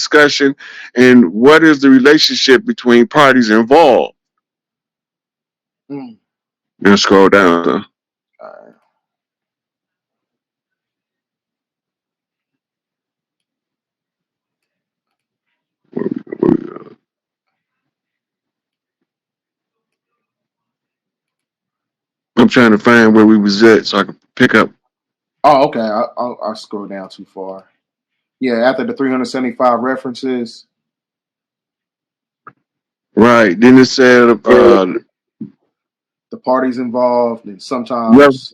discussion, and what is the relationship between parties involved. Mm. Then scroll down. So. All right. I'm trying to find where we was at so I can pick up. Oh, okay. I'll scroll down too far. Yeah, after the 375 references. Right. Then it said The parties involved, and well, sometimes.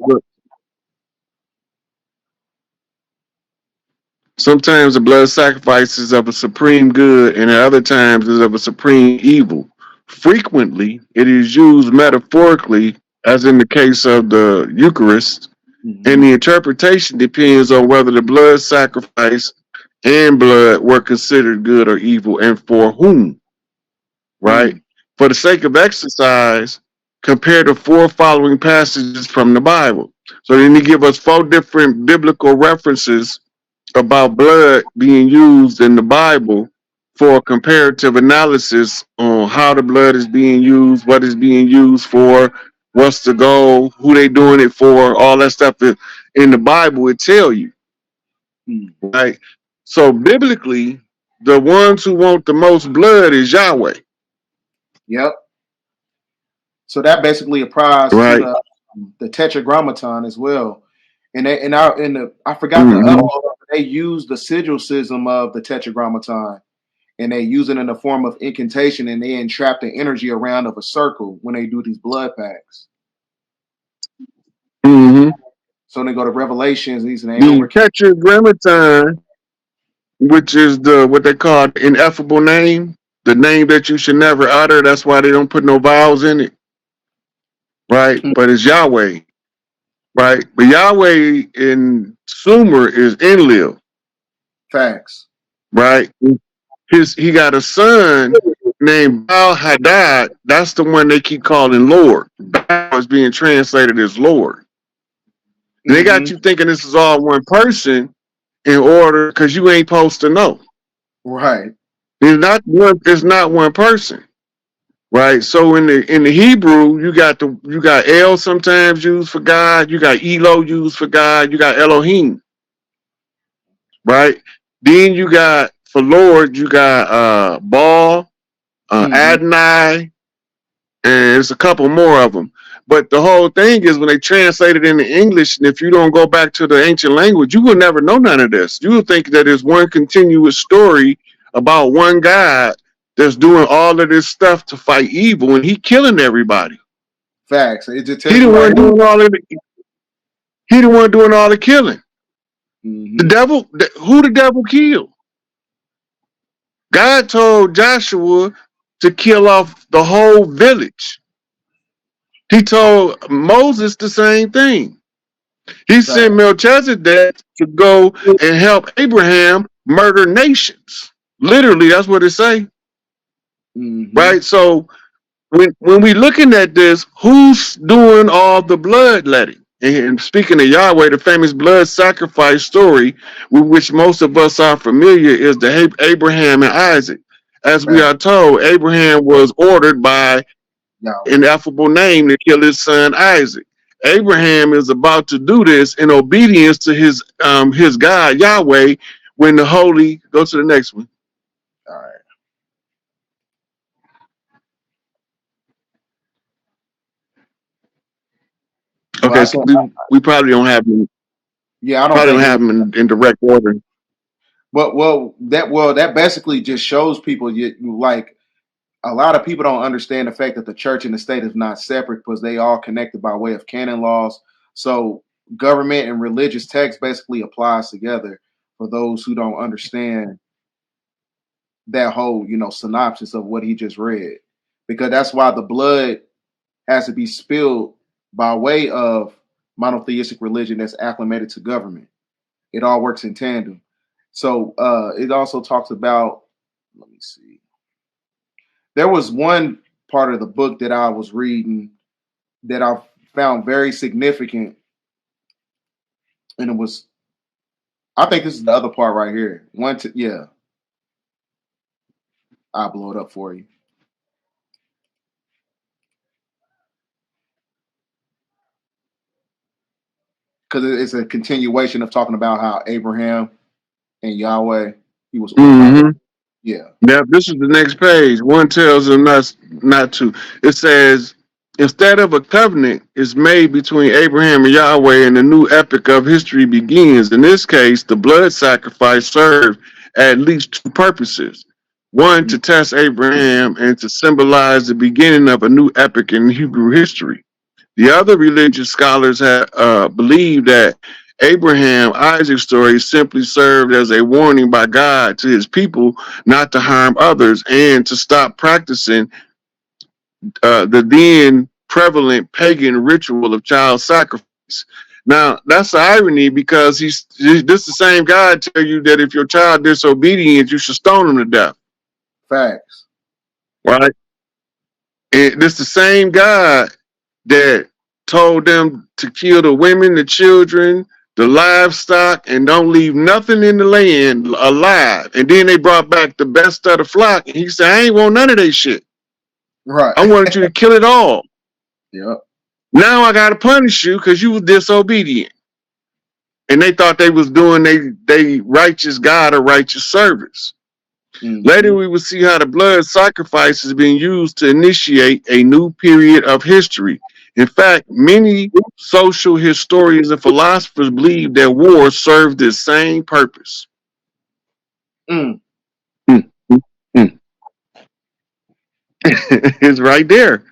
sometimes the blood sacrifice is of a supreme good, and at other times is of a supreme evil. Frequently, it is used metaphorically, as in the case of the Eucharist, and Mhm. the interpretation depends on whether the blood sacrifice and blood were considered good or evil, and for whom. Right? Mm. For the sake of exercise, compare the four following passages from the Bible. So then he give us four different biblical references about blood being used in the Bible for a comparative analysis on how the blood is being used, what is being used for, what's the goal, who they doing it for, all that stuff in the Bible would tell you, Mm. right? So biblically, the ones who want the most blood is Yahweh, Yep. So that basically applies to right? the Tetragrammaton as well. And they, and the I forgot the other Mm-hmm. one. They use the sigil system of the Tetragrammaton, and they use it in the form of incantation, and they entrap the energy around of a circle when they do these blood packs. Mm-hmm. So when they go to Revelations, these ain't The over. Tetragrammaton, which is the what they call the ineffable name, the name that you should never utter. That's why they don't put no vowels in it, right? But it's Yahweh, right? But Yahweh in Sumer is Enlil, Facts. right? He got a son named Baal Hadad. That's the one they keep calling Lord. Baal is being translated as Lord. And they got Mm-hmm. you thinking this is all one person in order because you ain't supposed to know. Right. It's not one person. Right. So in the Hebrew, you got El sometimes used for God, you got Elo used for God, you got Elohim, right? Then you got for Lord, you got Baal, Mm-hmm. Adonai, and it's a couple more of them. But the whole thing is when they translate it into English, and if you don't go back to the ancient language, you will never know none of this. You will think that it's one continuous story about one God that's doing all of this stuff to fight evil, and he killing everybody. Facts. It just He tells the you one right doing all of the, he the one doing all the killing. here. The Mm-hmm. devil, who the devil killed? God told Joshua to kill off the whole village. He told Moses the same thing. He sent Facts. Melchizedek to go and help Abraham murder nations. Literally, that's what it say, Mm-hmm. right? So when we looking at this, who's doing all the bloodletting? And speaking of Yahweh, the famous blood sacrifice story with which most of us are familiar is the Abraham and Isaac. As we Facts. are told, Abraham was ordered by Yahweh. ineffable name to kill his son Isaac. Abraham is about to do this in obedience to his God Yahweh. When the holy go to the next one. All right. Well, Okay, I so can. we probably don't have them. Yeah, I don't Probably don't think have it. them in direct order. But that basically just shows people you like a lot of people don't understand the fact that the church and the state is not separate because they all connected by way of canon laws. So government and religious text basically applies together for those who don't understand that whole, synopsis of what he just read. Because that's why the blood has to be spilled by way of monotheistic religion that's acclimated to government. It all works in tandem. So it also talks about, let me see. There was one part of the book that I was reading that I found very significant, and it was, I think this is the other part right here. Yeah. I'll blow it up for you. Because it's a continuation of talking about how Abraham and Yahweh, he was ordained. Mm-hmm. Yeah. Now, this is the next page. One tells them not to. It says, instead of a covenant is made between Abraham and Yahweh, and the new epic of history begins. In this case, the blood sacrifice served at least two purposes. One, to test Abraham and to symbolize the beginning of a new epic in Hebrew history. The other religious scholars have believed that Abraham Isaac's story simply served as a warning by God to his people not to harm others and to stop practicing the then prevalent pagan ritual of child sacrifice. Now, that's the irony because this the same God tell you that if your child disobedient, you should stone him to death. Facts. Right? And this the same God that told them to kill the women, the children, the livestock, and don't leave nothing in the land alive. And then they brought back the best of the flock. And he said, I ain't want none of that shit. Right. I wanted you to kill it all. Yep. Now I got to punish you because you was disobedient. And they thought they was doing they righteous God or righteous service. Mm-hmm. Later, we will see how the blood sacrifice is being used to initiate a new period of history. In fact, many social historians and philosophers believe that war served the same purpose. Mm. Mm, mm, mm. It's right there.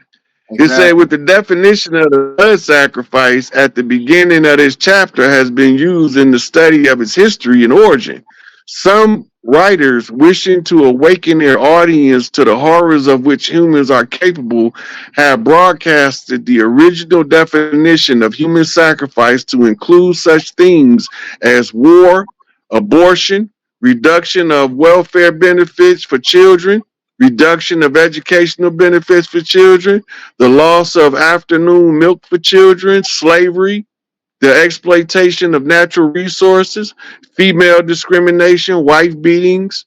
It said, Exactly. with the definition of the blood sacrifice at the beginning of this chapter has been used in the study of its history and origin. Some writers, wishing to awaken their audience to the horrors of which humans are capable, have broadcasted the original definition of human sacrifice to include such things as war, abortion, reduction of welfare benefits for children, reduction of educational benefits for children, the loss of afternoon milk for children, slavery, the exploitation of natural resources, female discrimination, wife beatings,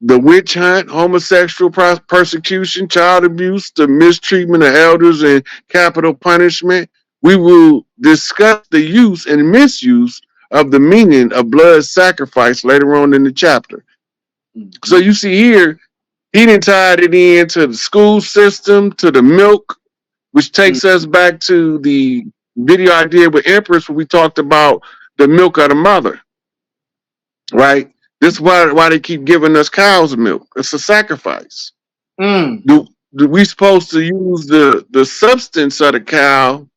the witch hunt, homosexual persecution, child abuse, the mistreatment of elders, and capital punishment. We will discuss the use and misuse of the meaning of blood sacrifice later on in the chapter. Mm-hmm. So you see here, he didn't tie it into the school system, to the milk, which takes us back to the video I did with Empress where we talked about the milk of the mother, right? This is why they keep giving us cow's milk. It's a sacrifice. Mm. Do we supposed to use the substance of the cow,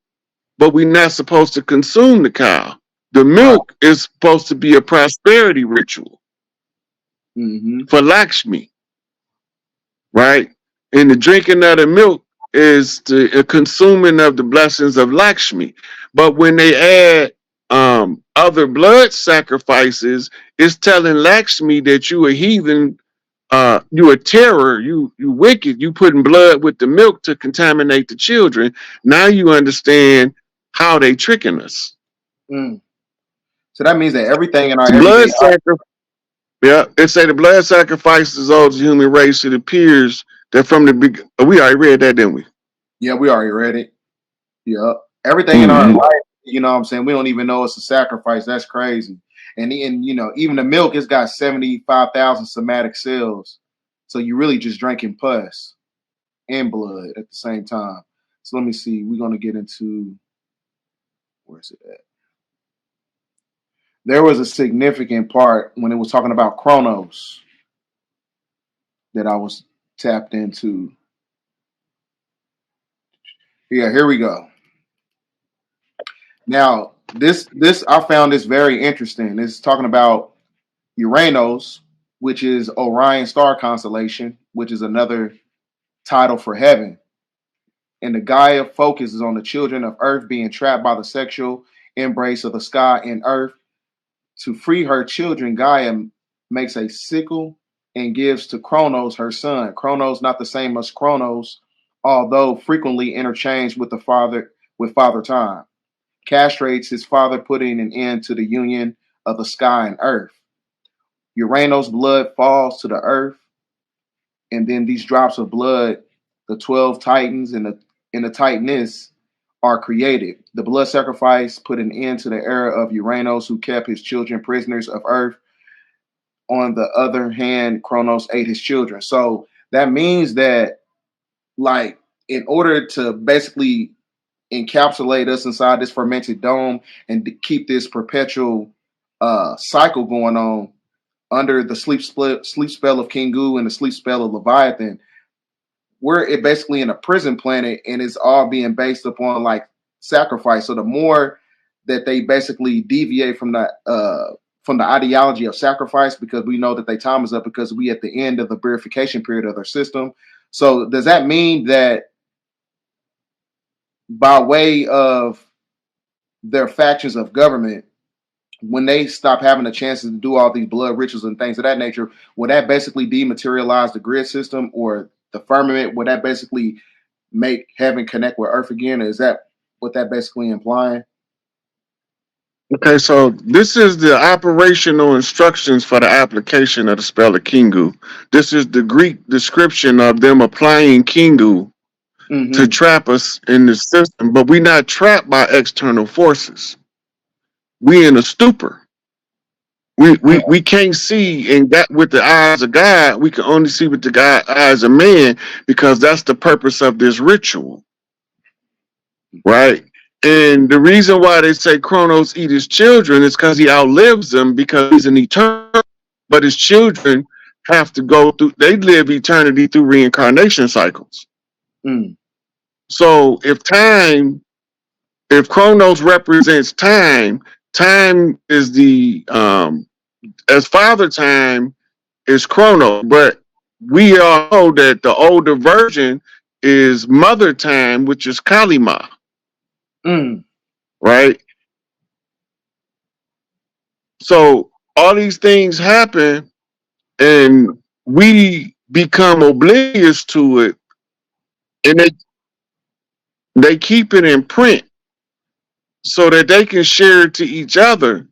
but we're not supposed to consume the cow. The milk is supposed to be a prosperity ritual for Lakshmi, right? And the drinking of the milk is the consuming of the blessings of Lakshmi. But when they add other blood sacrifices, it's telling Lakshmi that you a heathen, you a terror, you wicked, you putting blood with the milk to contaminate the children. Now you understand how they tricking us. Mm. So that means that everything in our Blood everyday sacrifice. Yeah, it say the blood sacrifices of the human race. It appears that from the beginning, we already read that, didn't we? Yeah, we already read it. Yeah. Everything in our life, you know what I'm saying? We don't even know it's a sacrifice. That's crazy. And you know, even the milk, it's got 75,000 somatic cells. So you really just drinking pus and blood at the same time. So let me see. We're gonna get into, where's it at? There was a significant part when it was talking about Chronos that I was tapped into. Yeah, here we go. Now, this I found this very interesting. It's talking about Uranus, which is Orion star constellation, which is another title for heaven. And the Gaia focuses on the children of Earth being trapped by the sexual embrace of the sky and Earth. To free her children, Gaia makes a sickle and gives to Kronos her son. Kronos not the same as Chronos, although frequently interchanged with Father Time. Castrates his father, putting an end to the union of the sky and earth. Uranus' blood falls to the earth. and then these drops of blood, the 12 titans and the titaness, are created. The blood sacrifice put an end to the era of Uranus, who kept his children prisoners of Earth. On the other hand, Kronos ate his children. So that means that, like, in order to basically encapsulate us inside this fermented dome and to keep this perpetual cycle going on under the sleep spell of Kingu and the sleep spell of Leviathan, we're basically in a prison planet, and it's all being based upon like sacrifice. So the more that they basically deviate from the ideology of sacrifice, because we know that their time is up, because we at the end of the purification period of their system. So does that mean that by way of their factions of government, when they stop having the chances to do all these blood rituals and things of that nature, would that basically dematerialize the grid system or the firmament? Would that basically make heaven connect with earth again? Is that what that basically implying? Okay, so this is the operational instructions for the application of the spell of Kingu. This is the Greek description of them applying Kingu to trap us in the system, but we're not trapped by external forces. We in a stupor. We can't see in that with the eyes of God. We can only see with the eyes of man, because that's the purpose of this ritual, right? And the reason why they say Kronos eat his children is because he outlives them, because he's an eternal. But his children have to go through. They live eternity through reincarnation cycles. So if Kronos represents time, time is the as father time is Chronos, but we all know that the older version is mother time, which is Kalima. Right? So all these things happen and we become oblivious to it, and they keep it in print so that they can share it to each other,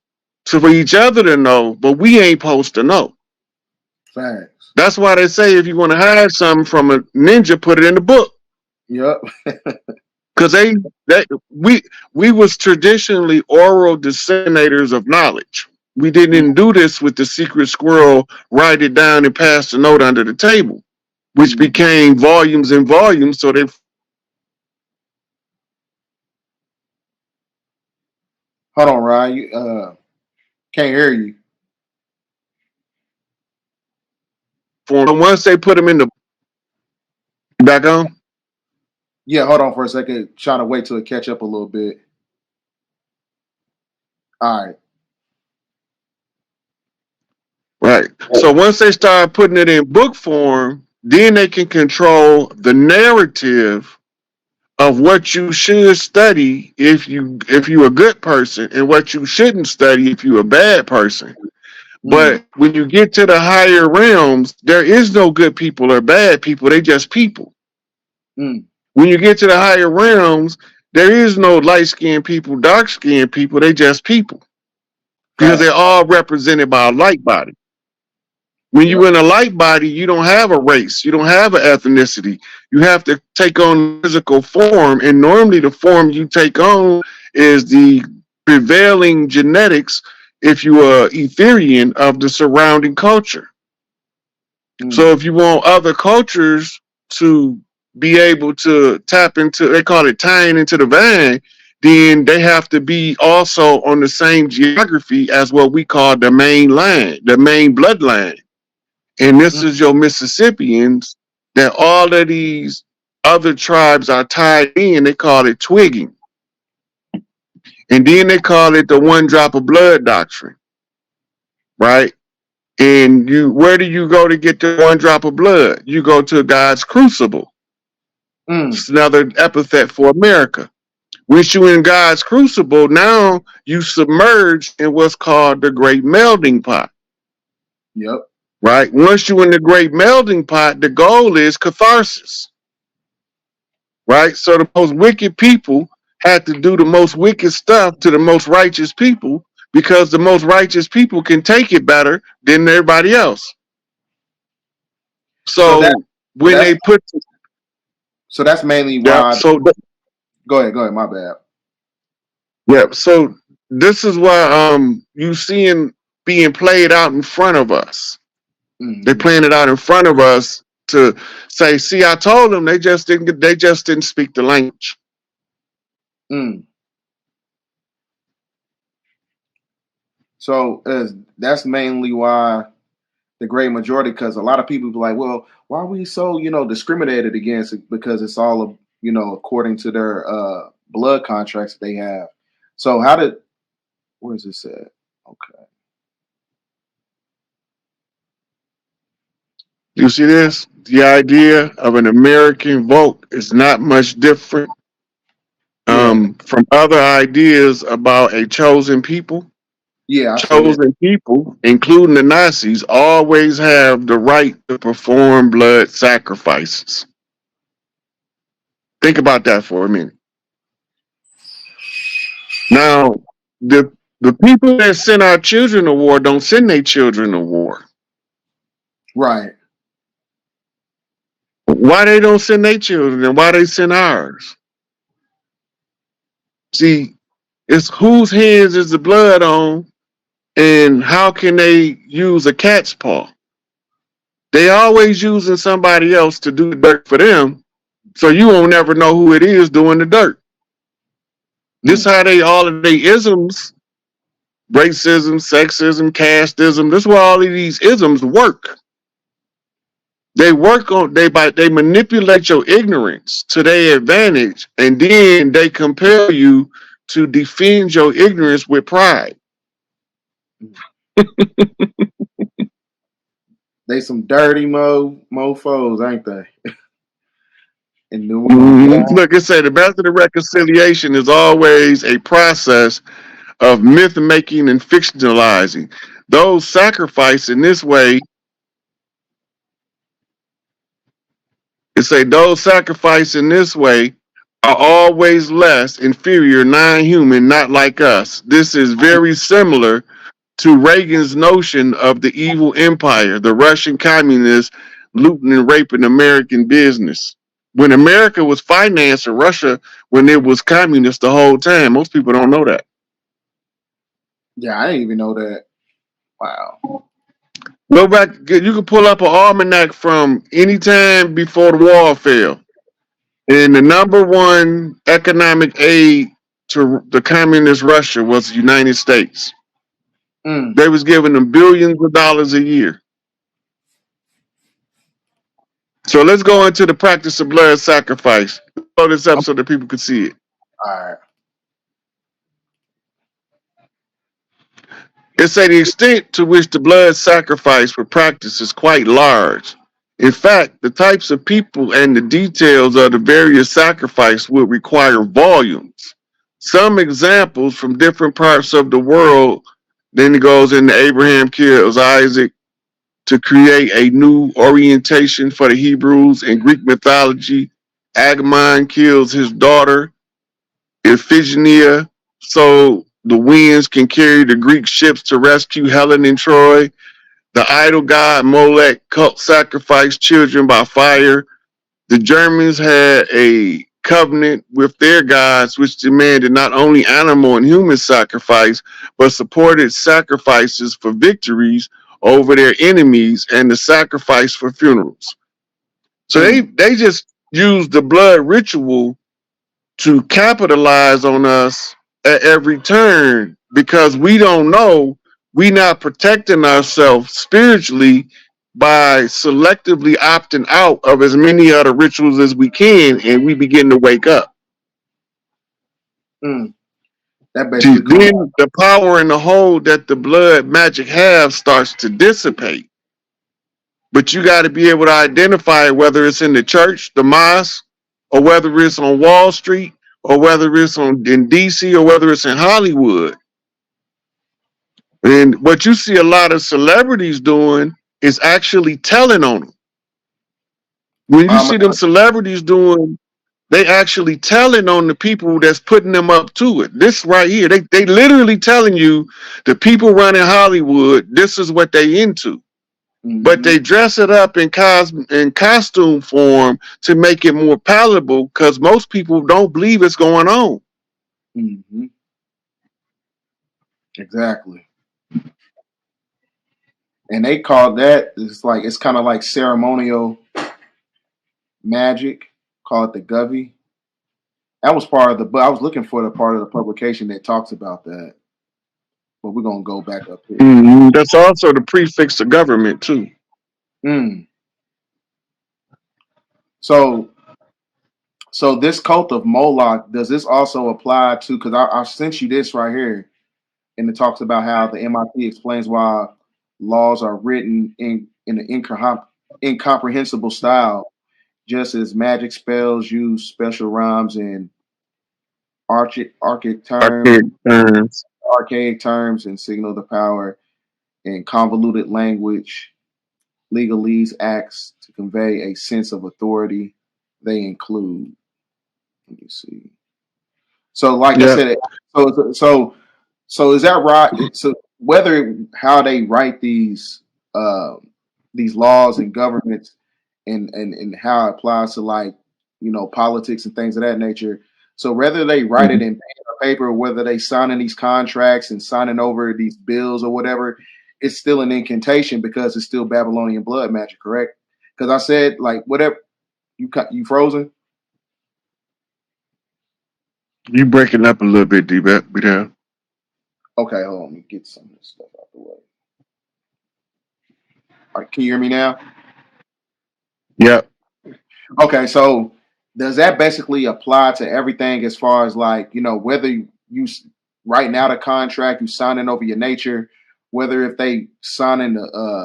for each other to know, but we ain't supposed to know. Facts. That's why they say if you want to hide something from a ninja, put it in the book. Yep. Because we was traditionally oral disseminators of knowledge. We didn't do this with the secret squirrel, write it down and pass the note under the table, which became volumes and volumes. So they hold on, Ryan. You can't hear you. Once they put them in the back on. Yeah, hold on for a second. Trying to wait till it catch up a little bit. All right. Right. So once they start putting it in book form, then they can control the narrative of what you should study if you're a good person, and what you shouldn't study if you're a bad person. But when you get to the higher realms, there is no good people or bad people. They just people. When you get to the higher realms, there is no light-skinned people, dark-skinned people. They just people, because they're all represented by a light body. When you're in a light body, you don't have a race. You don't have an ethnicity. You have to take on physical form. And normally the form you take on is the prevailing genetics, if you are Etherian, of the surrounding culture. So if you want other cultures to be able to tap into, they call it tying into the vine, then they have to be also on the same geography as what we call the main line, the main bloodline. And this is your Mississippians, that all of these other tribes are tied in. They call it twigging. And then they call it the one drop of blood doctrine. Right? And where do you go to get the one drop of blood? You go to God's crucible. It's another epithet for America. Once you in God's crucible, now you submerge in what's called the great melting pot. Yep. Right? Once you're in the great melting pot, the goal is catharsis. Right? So the most wicked people had to do the most wicked stuff to the most righteous people, because the most righteous people can take it better than everybody else. So that So so when that's they put, so that's mainly yeah, why. Go ahead. Go ahead. My bad. yeah, so this is why you seeing being played out in front of us. They're Mm-hmm. playing it out in front of us to say, see, I told them they just didn't speak the language. Mm. So that's mainly why the great majority, because a lot of people be like, well, why are we so discriminated against? Because it's all according to their blood contracts that they have. So where is this at? Okay. You see this? The idea of an American vote is not much different Yeah. from other ideas about a chosen people. Yeah, I see it. Chosen people, including the Nazis, always have the right to perform blood sacrifices. Think about that for a minute. Now, the people that send our children to war don't send their children to war. Right. Why they don't send their children and why they send ours? See, it's whose hands is the blood on and how can they use a cat's paw? They always using somebody else to do the dirt for them, so you won't never know who it is doing the dirt. This Mm. how they all of they isms, racism, sexism, casteism. This is why all of these isms work. They work on they manipulate your ignorance to their advantage, and then they compel you to defend your ignorance with pride. They some dirty mofos, ain't they? And then we're gonna Look, it said the method of reconciliation is always a process of myth making and fictionalizing. Those sacrificed in this way, it say those sacrificed in this way are always less inferior, non-human, not like us. This is very similar to Reagan's notion of the evil empire, the Russian communists looting and raping American business. When America was financing Russia when it was communist the whole time. Most people don't know that. Yeah, I didn't even know that. Wow. Go back, you can pull up an almanac from any time before the wall fell. And the number one economic aid to the communist Russia was the United States. Mm. They was giving them billions of dollars a year. So let's go into the practice of blood sacrifice. Throw this up so that people could see it. All right. It's at the extent to which the blood sacrifice were practiced is quite large. In fact, the types of people and the details of the various sacrifice would require volumes. Some examples from different parts of the world, then it goes into Abraham kills Isaac to create a new orientation for the Hebrews in Greek mythology. Agamemnon kills his daughter Iphigenia, so the winds can carry the Greek ships to rescue Helen and Troy. The idol god Molech cult sacrificed children by fire. The Germans had a covenant with their gods, which demanded not only animal and human sacrifice, but supported sacrifices for victories over their enemies and the sacrifice for funerals. So Mm. they just used the blood ritual to capitalize on us at every turn because we don't know we not protecting ourselves spiritually by selectively opting out of as many other rituals as we can, and we begin to wake up. Mm. That See, basically comes. then the power and the hold that the blood magic have starts to dissipate. But you got to be able to identify whether it's in the church, the mosque, or whether it's on Wall Street, or whether it's in DC, or whether it's in Hollywood. And what you see a lot of celebrities doing is actually telling on them. When you Um, see them celebrities doing, they actually telling on the people that's putting them up to it. This right here, they literally telling you the people running Hollywood, this is what they into. but Mm-hmm. they dress it up in costume form to make it more palatable because most people don't believe it's going on. Mm-hmm. Exactly. And they call that, it's kind of like ceremonial magic, call it the Govey. That was part of the, but I was looking for the part of the publication that talks about that. But we're gonna go back up here. That's also the prefix of government too. Mm. So, so this cult of Moloch, does this also apply to? Because I sent you this right here, and it talks about how the MIT explains why laws are written in an incomprehensible style, just as magic spells use special rhymes and archaic terms, Archaic terms. archaic terms, and signal the power and convoluted language. Legalese acts to convey a sense of authority. They include. Let me see. So, like I Yeah. said, so is that right? So, whether how they write these laws and governments and how it applies to, like, politics and things of that nature. So whether they write it Mhm. in pen or paper, whether they signing these contracts and signing over these bills or whatever, it's still an incantation because it's still Babylonian blood magic, correct? Because I said, like, whatever, you frozen. You breaking up a little bit, D-Bet. Yeah. Okay, hold on, let me get some of this stuff out the way. All right, can you hear me now? Yep. Okay, so does that basically apply to everything as far as, like, whether writing out a contract, you signing over your nature, whether if they signing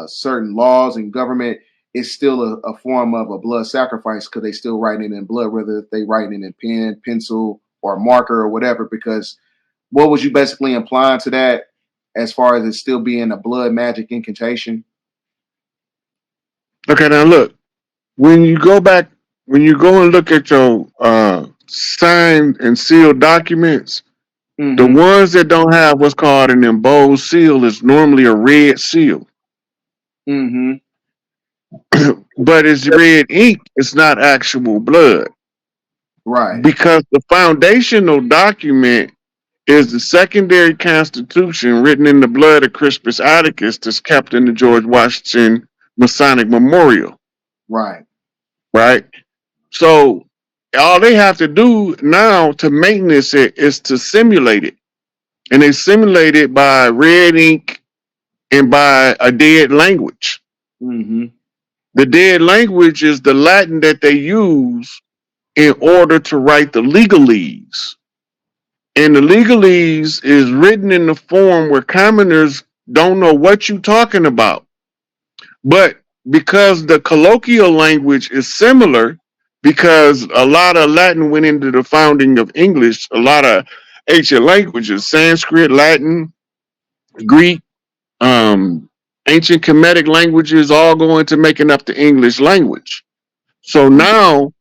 certain laws and government, it's still a form of a blood sacrifice because they still writing it in blood, whether if they writing it in pen, pencil, or marker or whatever. Because what was you basically implying to that as far as it still being a blood magic incantation? Okay, now look. When you go back, when you go and look at your signed and sealed documents, the Mm-hmm. ones that don't have what's called an embossed seal is normally a red seal. Mm-hmm. But it's red ink, it's not actual blood. Right. Because the foundational document is the secondary constitution written in the blood of Crispus Attucks that's kept in the George Washington Masonic Memorial, Right. right? So all they have to do now to maintenance it is to simulate it. And they simulate it by red ink and by a dead language. Mm-hmm. The dead language is the Latin that they use in order to write the legalese. And the legalese is written in the form where commoners don't know what you're talking about. But because the colloquial language is similar, because a lot of Latin went into the founding of English, a lot of ancient languages, Sanskrit, Latin, Greek, um, ancient Kemetic languages, all go into making up the English language. So now,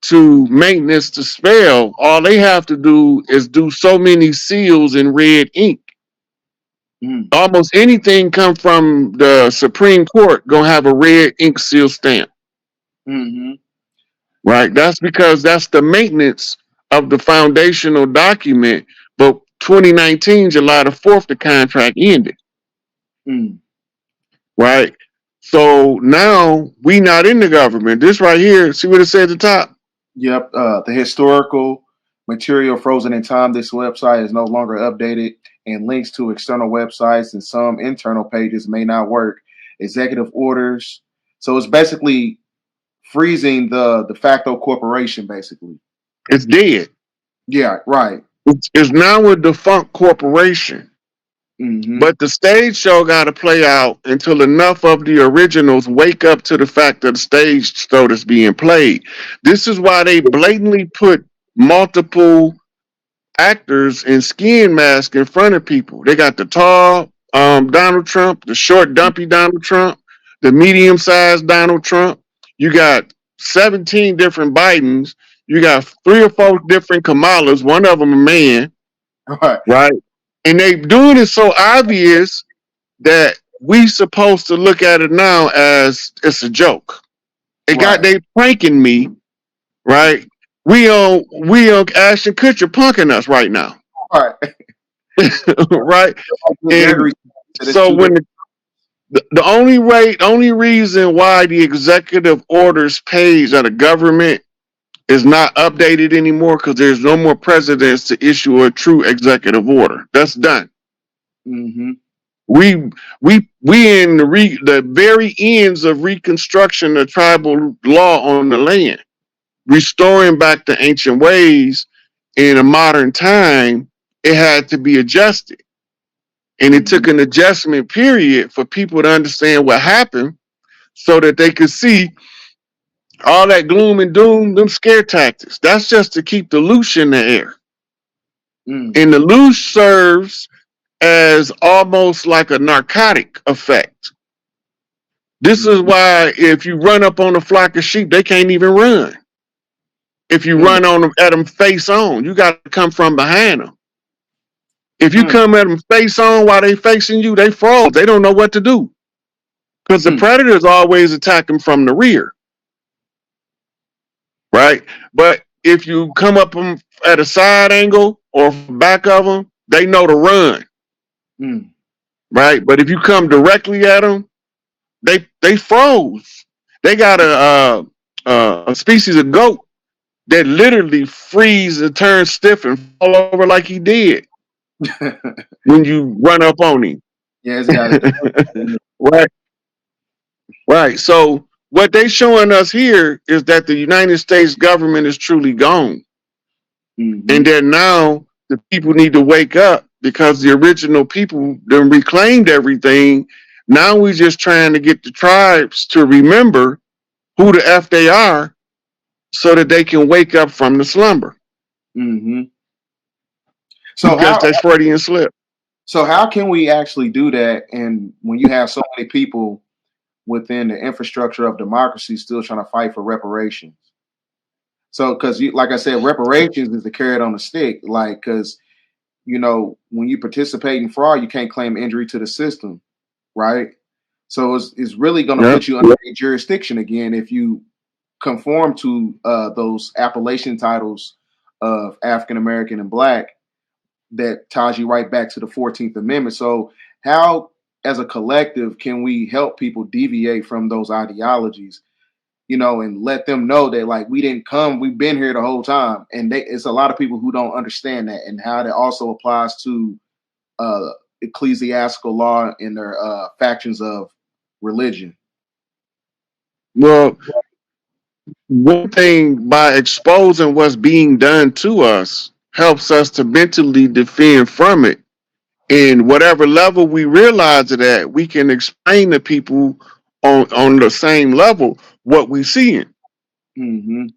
to maintenance the spell, all they have to do is do so many seals in red ink. Mm-hmm. Almost anything come from the Supreme Court gonna have a red ink seal stamp, Mm-hmm. right? That's because that's the maintenance of the foundational document. But 2019, July the 4th, the contract ended, Mm-hmm. right? So now we not in the government. This right here, see what it said at the top? Yep. The historical material frozen in time. This website is no longer updated, and links to external websites and some internal pages may not work. Executive orders. So it's basically freezing the de facto corporation, basically. It's dead. Yeah. Right. It's now a defunct corporation. Mm-hmm. But the stage show got to play out until enough of the originals wake up to the fact that the stage show that's being played. This is why they blatantly put multiple actors in skin masks in front of people. They got the tall Donald Trump, the short, dumpy Donald Trump, the medium sized Donald Trump. You got 17 different Bidens. You got 3 or 4 different Kamalas, one of them a man, Right. right? And they doing it so obvious that we supposed to look at it now as it's a joke. Right. They pranking me, right? We on Ashton Kutcher punking us right now, Right. right? And Gregory said it's so two when different. the only reason why the executive orders page of the government is not updated anymore because there's no more presidents to issue a true executive order. That's done. Mm-hmm. We we in the very ends of reconstruction of tribal law on the land, restoring back the ancient ways in a modern time. It had to be adjusted, and it Mm-hmm. took an adjustment period for people to understand what happened, so that they could see all that gloom and doom, them scare tactics. That's just to keep the loose in the air, Mm. and the loose serves as almost like a narcotic effect. This is Mm-hmm. why if you run up on a flock of sheep, they can't even run. If you Mm. run on them at them face on, you got to come from behind them. If you Mm. come at them face on while they facing you, they froze. They don't know what to do because the Mm. predators always attack them from the rear, right? But if you come up them at a side angle or back of them, they know to run, Mm. right? But if you come directly at them, they froze. They got a species of goat that literally freeze and turn stiff and fall over like he did when you run up on him. Yeah, it's got it. Right, right. So what they showing us here is that the United States government is truly gone, Mm-hmm. and that now the people need to wake up because the original people then reclaimed everything. Now we're just trying to get the tribes to remember who the f they are, so that they can wake up from the slumber. Mm-hmm. So You catch how that Freudian slip. so how can we actually do that? And when you have so many people within the infrastructure of democracy still trying to fight for reparations. So, because you, like I said, reparations is the carrot on the stick. Like, because when you participate in fraud, you can't claim injury to the system, right? So it's really going to Yep. put you under a jurisdiction again if you conform to those appellation titles of African American and Black that ties you right back to the 14th Amendment. So, how, as a collective, can we help people deviate from those ideologies? And let them know that like we didn't come, we've been here the whole time, and it's a lot of people who don't understand that and how that also applies to uh, ecclesiastical law and their factions of religion. Well, one thing, by exposing what's being done to us helps us to mentally defend from it. And whatever level we realize it at, we can explain to people on the same level what we seeing. Mm-hmm.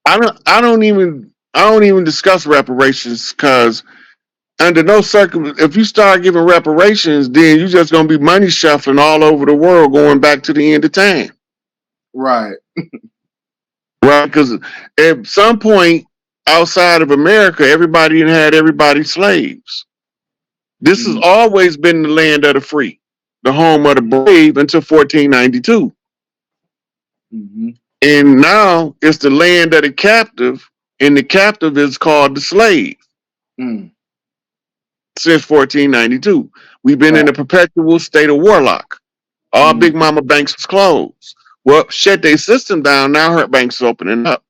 I don't even discuss reparations because under no circumstances, if you start giving reparations, then you're just gonna be money shuffling all over the world going back to the end of time. Right. Right, because at some point outside of America, everybody had everybody slaves. This has Mm-hmm. always been the land of the free, the home of the brave until 1492. Mm-hmm. And now it's the land of the captive, and the captive is called the slave Mm. since 1492. We've been Right. in a perpetual state of warlock. All Mm. Big Mama banks was closed. Well, shut their system down. Now her banks are opening up.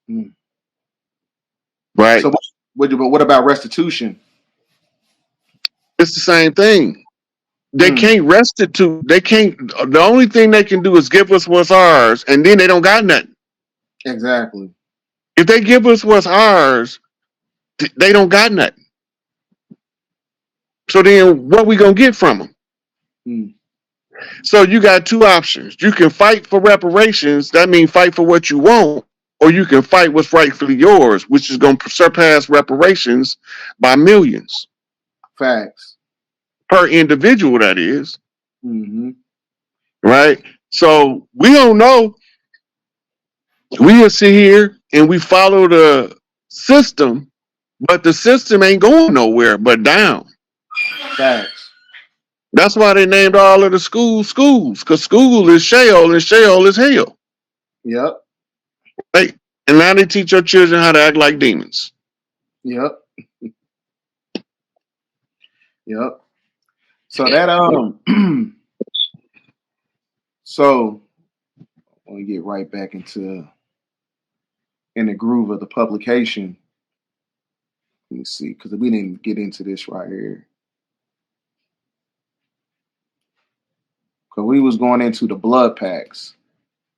Mm. Right? So, but what about restitution? It's the same thing. They Mm. can't restitute. They can't. The only thing they can do is give us what's ours, and then they don't got nothing. Exactly. If they give us what's ours, they don't got nothing. So then, what we gonna get from them? Mm. So you got two options. You can fight for reparations. That means fight for what you want, or you can fight what's rightfully yours, which is gonna surpass reparations by millions Facts. per individual. That is Mm-hmm. right. So we don't know. We just sit here and we follow the system, but the system ain't going nowhere but down. Facts. That's why they named all of the schools, because school is Sheol and Sheol is hell. Yep. Right? And now they teach your children how to act like demons. Yep. Yep. So that so I want to get right back in the groove of the publication. Let me see, because we didn't get into this right here. Because we was going into the blood pacts.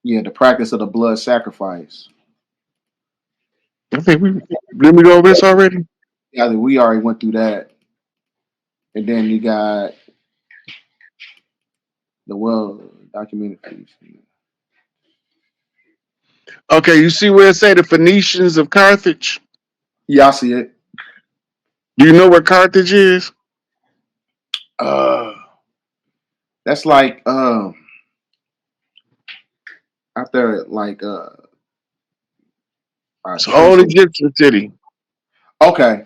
Yeah, the practice of the blood sacrifice. I think did we go over this already? Yeah, we already went through that. And then you got the well documented. Okay, you see where it say the Phoenicians of Carthage? Yeah, I see it. Do you know where Carthage is? That's like out there like It's an old Egyptian city. Okay.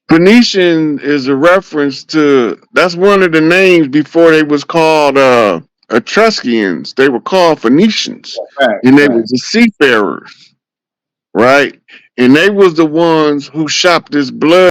Phoenician is a reference to, that's one of the names before they was called Etruscans. They were called Phoenicians, and they was the seafarers, right? And they was the ones who shopped this blood